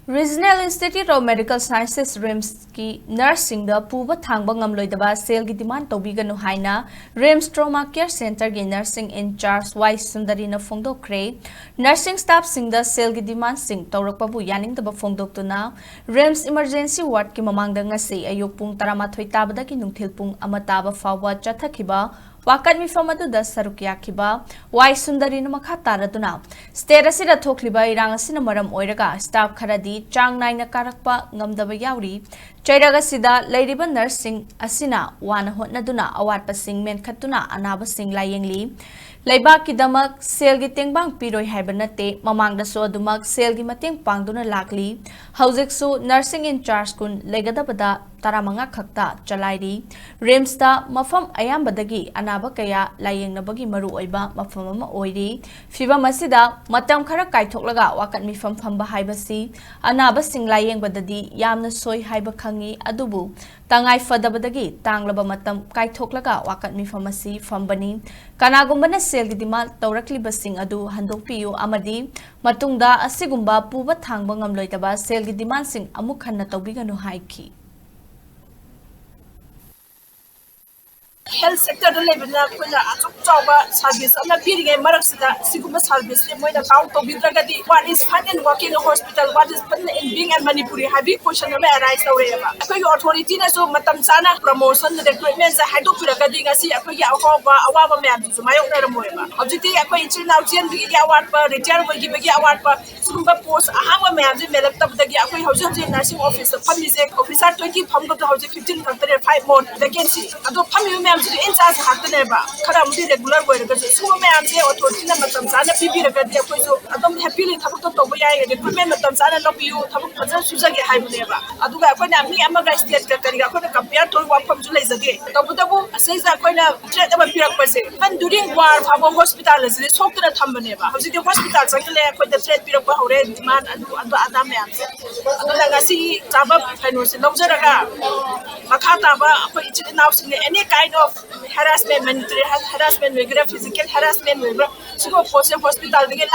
Regional Institute of Medical Sciences RIMS की nursing दा पूबा थांगबा ngamloidaba sale की demand tobiganu haina RIMS Trauma Care Center की nursing in charge Y Sundari na phongdokre nursing staff sing da sale की demand sing tawrakpa bu yaning daba phongdoktuna RIMS emergency ward की mamangda ngasi ayuk pung 13 tabada की nungthil pung ama taba fawa chathakiba Wakat Mipham da sarukyakiba Y Sundari na makha taraduna state asida thokliba irang asina maram oiraga staff kharadi chang naina karakpa ngamdaba yauri chairaga sida leiriba nursing asina wana hotnaduna awatpa sing menkhatuna anaba sing layengli Laibak ki damak sel gi tengbang piroi haiba nate mamangda so adumak sel gi mateng pangduna lakli haujik su nursing in charge kun legadabada taramanga khakta chalairi RIMS da mafam ayambadagi anaba kaya layengnabagi maru oiba mafam ama oiri fiba masida matam khara kaithoklaga wakat Mipham phamba haibasi anaba sing layengbadadi yamna soi haiba khangi adubu tangai fadabadagi tanglaba matam kaithoklaga wakat Mipham asi phambani kanagumbana sel gi dimal tawrakliba sing adu handokpiyu amadi matungda asigumba puba thangba ngamloitaba sel gi dimal sing amuk khanna tawbiganu haiki Health sector the level na kuna atuk chawba service amna piringe marak sida siguma service le moina count to bidragadi what is fun in working in a hospital what is fun in being a Manipuri heavy question na arise awreba akoi authority na so matam sana promotion recruitment sa haido piragadi ngasi akoi awa awa ma'am su mayok na moeba objective akoi internal chen bi award pa retire gi bi award pa sumba post ahama ma'am ji melak tab dagi akoi house nursing officer family officer 20 pham ko house 15 factor 5 more vacancy ado family in charge hataneba khara mudi regular boy ga so me amse authority na matam sana pipi ra ga de ko so adom happily thabuk to toba yai ga ko me matam sana no piu thabuk phajan sujage haibuneba aduga ko na mi ama ga state ka kari ga ko compare to wa pham ju leizage tabu asai za ko na threat aba pirak pase ban during war phabo hospital le sok na thambuneba hoji de hospital sakle ko de threat pirak ba hore demand adu adam me amse adu la ga si tabab finance lobjara ga makata ba ko ichi now any kind of harassment, mental harassment, physical harassment, so go for hospital. We get